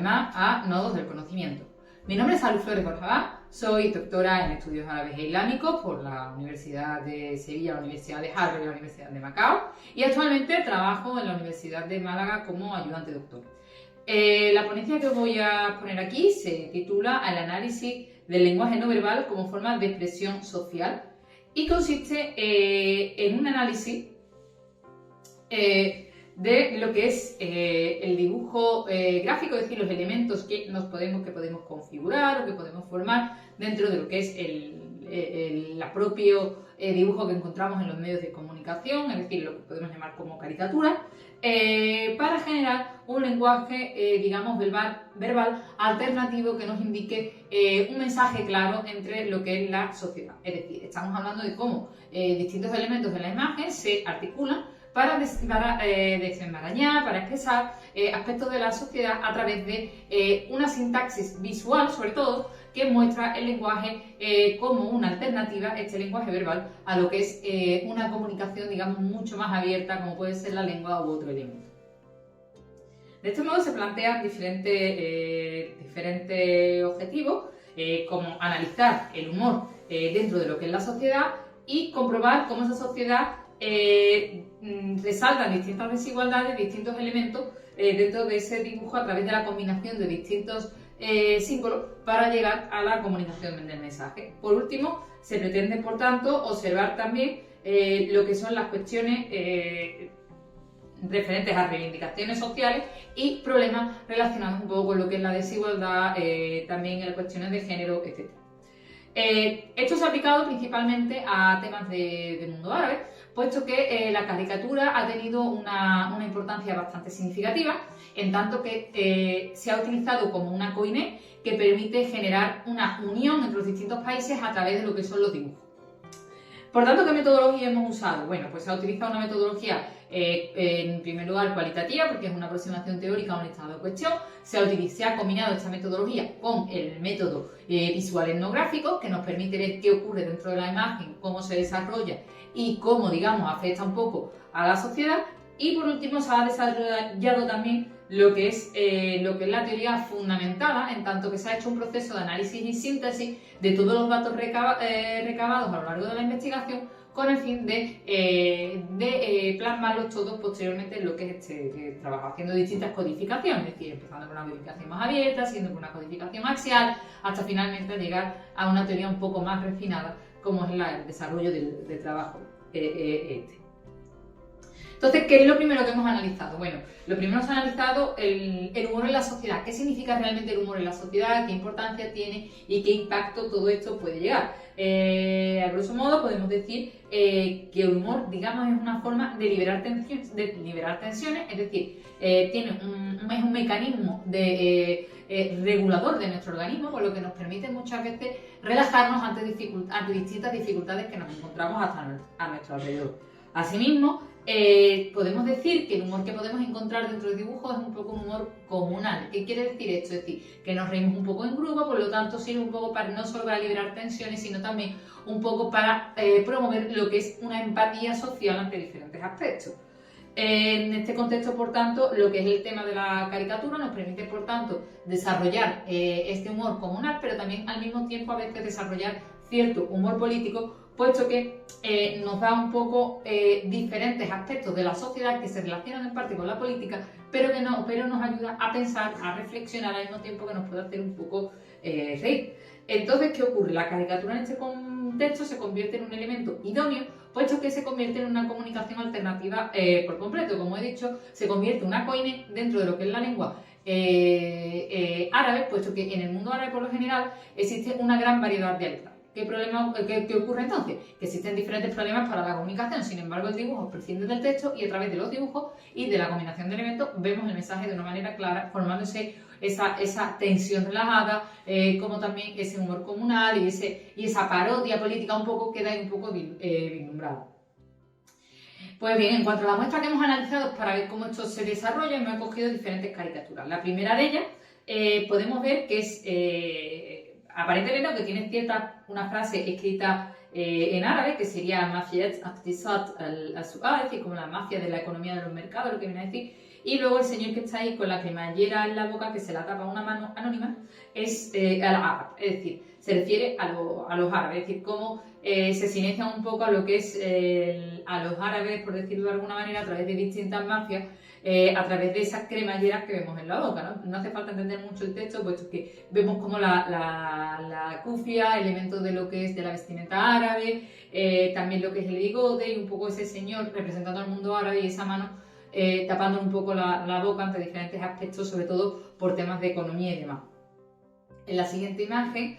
además a nodos del conocimiento. Mi nombre es Salud Flores Borjabá, soy doctora en estudios árabes e islámicos por la Universidad de Sevilla, la Universidad de Harvard y la Universidad de Macao, y actualmente trabajo en la Universidad de Málaga como ayudante doctor. La ponencia que os voy a poner aquí se titula El análisis del lenguaje no verbal como forma de expresión social y consiste en un análisis de lo que es el dibujo gráfico, es decir, los elementos que podemos configurar o que podemos formar dentro de lo que es el propio dibujo que encontramos en los medios de comunicación, es decir, lo que podemos llamar como caricatura, para generar un lenguaje, digamos, verbal alternativo que nos indique un mensaje claro entre lo que es la sociedad. Es decir, estamos hablando de cómo distintos elementos de la imagen se articulan para desenmarañar, para expresar aspectos de la sociedad a través de una sintaxis visual, sobre todo, que muestra el lenguaje como una alternativa, este lenguaje verbal, a lo que es una comunicación, digamos, mucho más abierta, como puede ser la lengua u otro elemento. De este modo se plantean diferentes objetivos, como analizar el humor dentro de lo que es la sociedad y comprobar cómo esa sociedad resaltan distintas desigualdades, distintos elementos dentro de ese dibujo a través de la combinación de distintos símbolos para llegar a la comunicación del mensaje. Por último, se pretende, por tanto, observar también lo que son las cuestiones referentes a reivindicaciones sociales y problemas relacionados un poco con lo que es la desigualdad, también en las cuestiones de género, etc. Esto se ha aplicado principalmente a temas del mundo árabe, puesto que la caricatura ha tenido una importancia bastante significativa, en tanto que se ha utilizado como una coine que permite generar una unión entre los distintos países a través de lo que son los dibujos. Por tanto, ¿qué metodología hemos usado? Bueno, pues se ha utilizado una metodología en primer lugar cualitativa, porque es una aproximación teórica a un estado de cuestión. Se ha combinado esta metodología con el método visual etnográfico, que nos permite ver qué ocurre dentro de la imagen, cómo se desarrolla y cómo, digamos, afecta un poco a la sociedad. Y por último se ha desarrollado también lo que es la teoría fundamentada, en tanto que se ha hecho un proceso de análisis y síntesis de todos los datos recabados a lo largo de la investigación, con el fin de plasmarlos todos posteriormente en lo que es este trabajo, haciendo distintas codificaciones, es decir, empezando con una codificación más abierta, siguiendo con una codificación axial, hasta finalmente llegar a una teoría un poco más refinada, como es el desarrollo del trabajo este. Entonces, ¿qué es lo primero que hemos analizado? Bueno, lo primero que hemos analizado el humor en la sociedad. ¿Qué significa realmente el humor en la sociedad? ¿Qué importancia tiene? ¿Y qué impacto todo esto puede llegar? A grosso modo, podemos decir que el humor, digamos, es una forma de liberar tensiones, es decir, es un mecanismo regulador de nuestro organismo, por lo que nos permite muchas veces relajarnos ante distintas dificultades que nos encontramos a nuestro alrededor. Asimismo, podemos decir que el humor que podemos encontrar dentro del dibujo es un poco un humor comunal. ¿Qué quiere decir esto? Es decir, que nos reímos un poco en grupo, por lo tanto sirve un poco para no solo para liberar tensiones, sino también un poco para promover lo que es una empatía social ante diferentes aspectos. En este contexto, por tanto, lo que es el tema de la caricatura nos permite, por tanto, desarrollar este humor comunal, pero también al mismo tiempo a veces desarrollar cierto humor político, puesto que nos da un poco diferentes aspectos de la sociedad que se relacionan en parte con la política, pero nos ayuda a pensar, a reflexionar al mismo tiempo que nos puede hacer un poco reír. Entonces, ¿qué ocurre? La caricatura en este contexto se convierte en un elemento idóneo, puesto que se convierte en una comunicación alternativa por completo. Como he dicho, se convierte en una coine dentro de lo que es la lengua árabe, puesto que en el mundo árabe por lo general existe una gran variedad de letras. ¿Qué ocurre entonces? Que existen diferentes problemas para la comunicación, sin embargo el dibujo prescinde del texto y a través de los dibujos y de la combinación de elementos vemos el mensaje de una manera clara, formándose esa tensión relajada, como también ese humor comunal y esa parodia política un poco queda ahí un poco vislumbrada. Pues bien, en cuanto a la muestra que hemos analizado para ver cómo esto se desarrolla, hemos cogido diferentes caricaturas. La primera de ellas podemos ver que es aparentemente, que tiene una frase escrita en árabe, que sería Mafiat Iqtisad al-Su'a, es decir, como la mafia de la economía de los mercados, lo que viene a decir Y luego el señor que está ahí con la cremallera en la boca, que se la tapa una mano anónima, es decir, se refiere a los árabes, es decir, cómo se silencia un poco a lo que es a los árabes, por decirlo de alguna manera, a través de distintas mafias, a través de esas cremalleras que vemos en la boca, ¿no? No hace falta entender mucho el texto, puesto que vemos como la kufia, elementos de lo que es de la vestimenta árabe, también lo que es el bigote y un poco ese señor representando al mundo árabe y esa mano tapando un poco la boca ante diferentes aspectos, sobre todo por temas de economía y demás. En la siguiente imagen,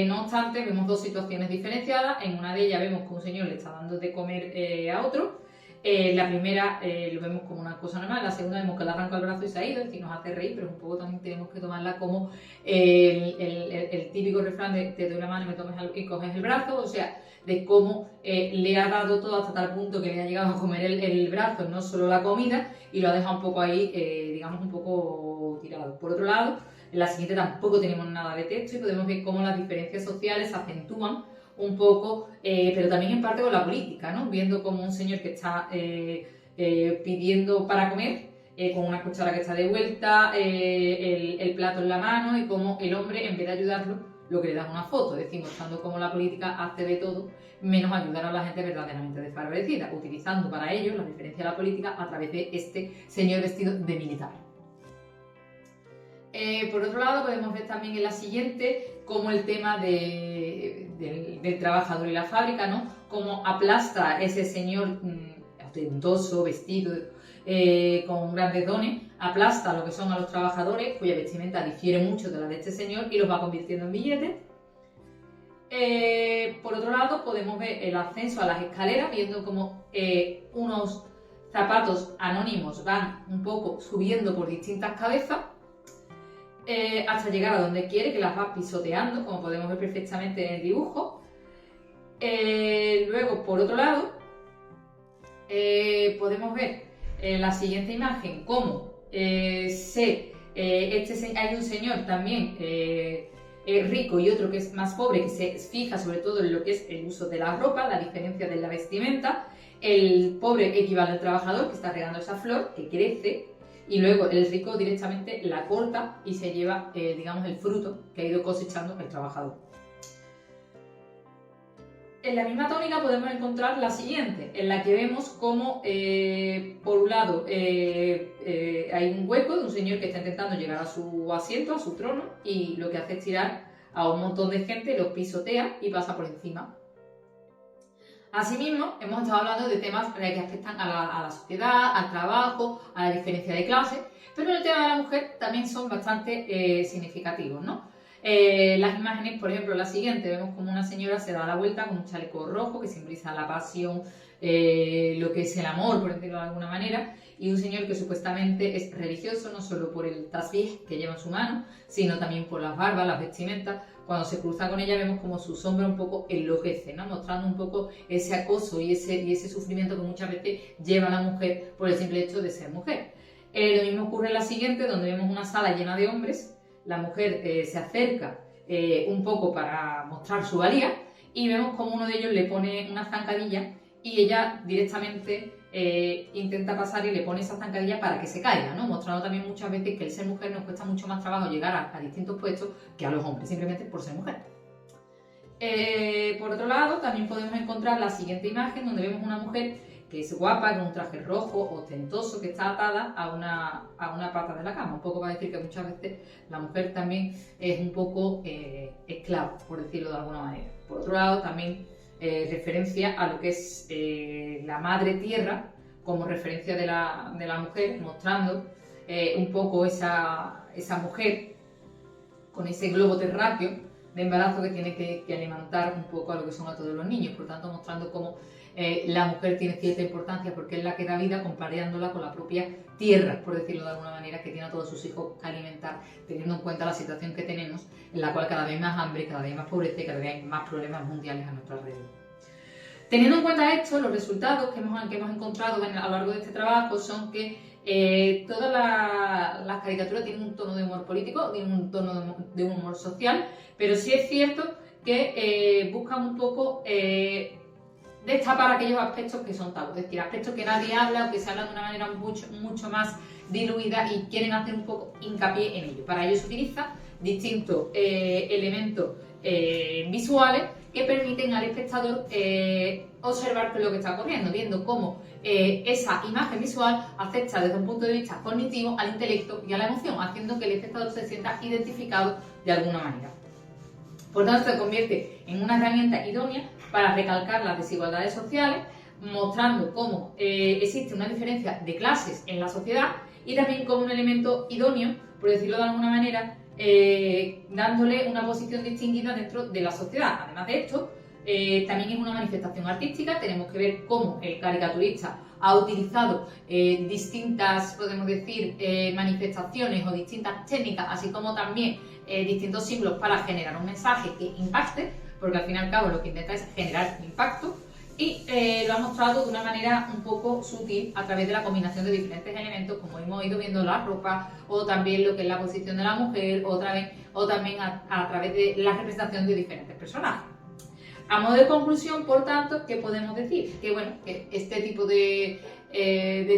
no obstante, vemos dos situaciones diferenciadas. En una de ellas vemos que un señor le está dando de comer a otro. La primera lo vemos como una cosa normal, la segunda vemos que le arranca el brazo y se ha ido, es decir, nos hace reír, pero un poco también tenemos que tomarla como el típico refrán de te doy la mano y coges el brazo, o sea, de cómo le ha dado todo hasta tal punto que le ha llegado a comer el brazo, no solo la comida, y lo ha dejado un poco ahí, digamos, un poco tirado. Por otro lado, en la siguiente tampoco tenemos nada de texto y podemos ver cómo las diferencias sociales se acentúan un poco, pero también en parte con la política, ¿no? Viendo como un señor que está pidiendo para comer, con una cuchara que está de vuelta, el plato en la mano, y como el hombre, en vez de ayudarlo, lo que le da es una foto, es decir, mostrando cómo la política hace de todo menos ayudar a la gente verdaderamente desfavorecida, utilizando para ello la diferencia de la política a través de este señor vestido de militar. Por otro lado, podemos ver también en la siguiente cómo el tema del trabajador y la fábrica, ¿no? Cómo aplasta ese señor ostentoso, vestido con grandes dones, aplasta lo que son a los trabajadores, cuya vestimenta difiere mucho de la de este señor, y los va convirtiendo en billetes. Por otro lado, podemos ver el ascenso a las escaleras, viendo cómo unos zapatos anónimos van un poco subiendo por distintas cabezas, hasta llegar a donde quiere, que las va pisoteando, como podemos ver perfectamente en el dibujo. Luego, por otro lado, podemos ver en la siguiente imagen cómo hay un señor también rico y otro que es más pobre, que se fija sobre todo en lo que es el uso de la ropa, la diferencia de la vestimenta. El pobre equivale al trabajador que está regando esa flor, que crece, y luego el rico directamente la corta y se lleva, digamos, el fruto que ha ido cosechando el trabajador. En la misma tónica podemos encontrar la siguiente, en la que vemos cómo, por un lado, hay un hueco de un señor que está intentando llegar a su asiento, a su trono, y lo que hace es tirar a un montón de gente, los pisotea y pasa por encima. Asimismo, hemos estado hablando de temas que afectan a la sociedad, al trabajo, a la diferencia de clases, pero en el tema de la mujer también son bastante significativos, ¿no? Las imágenes, por ejemplo, la siguiente, vemos como una señora se da la vuelta con un chaleco rojo que simboliza la pasión, lo que es el amor, por decirlo de alguna manera, y un señor que supuestamente es religioso, no solo por el tasbih que lleva en su mano, sino también por las barbas, las vestimentas. Cuando se cruza con ella vemos como su sombra un poco enloquece, ¿no? Mostrando un poco ese acoso y ese sufrimiento que muchas veces lleva a la mujer por el simple hecho de ser mujer. Lo mismo ocurre en la siguiente, donde vemos una sala llena de hombres. La mujer se acerca un poco para mostrar su valía, y vemos como uno de ellos le pone una zancadilla y ella directamente intenta pasar y le pone esa zancadilla para que se caiga, ¿no? Mostrando también muchas veces que el ser mujer nos cuesta mucho más trabajo llegar a distintos puestos que a los hombres, simplemente por ser mujer. Por otro lado, también podemos encontrar la siguiente imagen, donde vemos una mujer que es guapa, con un traje rojo, ostentoso, que está atada a una pata de la cama. Un poco para decir que muchas veces la mujer también es un poco esclava, por decirlo de alguna manera. Por otro lado, también referencia a lo que es la madre tierra, como referencia de la mujer, mostrando un poco esa mujer con ese globo terráqueo de embarazo que tiene que alimentar un poco a lo que son a todos los niños. Por tanto, mostrando cómo la mujer tiene cierta importancia porque es la que da vida, comparándola con la propia tierra, por decirlo de alguna manera, que tiene a todos sus hijos que alimentar, teniendo en cuenta la situación que tenemos, en la cual cada vez más hambre, cada vez más pobreza y cada vez hay más problemas mundiales a nuestro alrededor. Teniendo en cuenta esto, los resultados que hemos encontrado a lo largo de este trabajo son que todas las caricaturas tienen un tono de humor político, tienen un tono de humor social, pero sí es cierto que buscan un poco destapar aquellos aspectos que son tabú, es decir, aspectos que nadie habla o que se hablan de una manera mucho más diluida y quieren hacer un poco hincapié en ello. Para ello se utiliza distintos elementos visuales que permiten al espectador observar qué es lo que está ocurriendo, viendo cómo esa imagen visual afecta desde un punto de vista cognitivo al intelecto y a la emoción, haciendo que el espectador se sienta identificado de alguna manera. Por tanto, se convierte en una herramienta idónea para recalcar las desigualdades sociales, mostrando cómo existe una diferencia de clases en la sociedad y también como un elemento idóneo, por decirlo de alguna manera, dándole una posición distinguida dentro de la sociedad. Además de esto, también es una manifestación artística. Tenemos que ver cómo el caricaturista ha utilizado distintas, podemos decir, manifestaciones o distintas técnicas, así como también distintos símbolos para generar un mensaje que impacte, porque al fin y al cabo lo que intenta es generar impacto, y lo ha mostrado de una manera un poco sutil a través de la combinación de diferentes elementos, como hemos ido viendo la ropa, o también lo que es la posición de la mujer, o también a través de la representación de diferentes personajes. A modo de conclusión, por tanto, ¿qué podemos decir? Que bueno, que este tipo de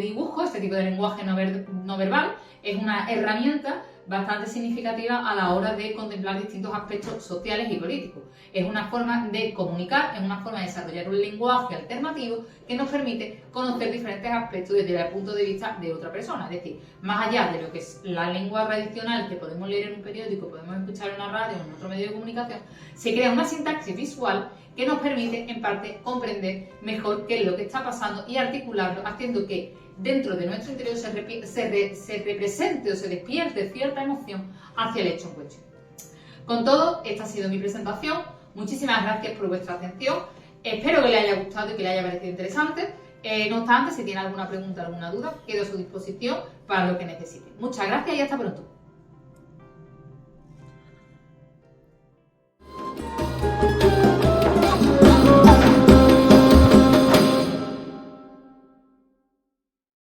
dibujo, este tipo de lenguaje no verbal, es una herramienta bastante significativa a la hora de contemplar distintos aspectos sociales y políticos. Es una forma de comunicar, es una forma de desarrollar un lenguaje alternativo que nos permite conocer diferentes aspectos desde el punto de vista de otra persona. Es decir, más allá de lo que es la lengua tradicional que podemos leer en un periódico, podemos escuchar en una radio o en otro medio de comunicación, se crea una sintaxis visual que nos permite, en parte, comprender mejor qué es lo que está pasando y articularlo, haciendo que dentro de nuestro interior se represente o se despierte cierta emoción hacia el hecho en cuestión. Con todo, esta ha sido mi presentación. Muchísimas gracias por vuestra atención. Espero que les haya gustado y que les haya parecido interesante. No obstante, si tienen alguna pregunta o alguna duda, quedo a su disposición para lo que necesiten. Muchas gracias y hasta pronto.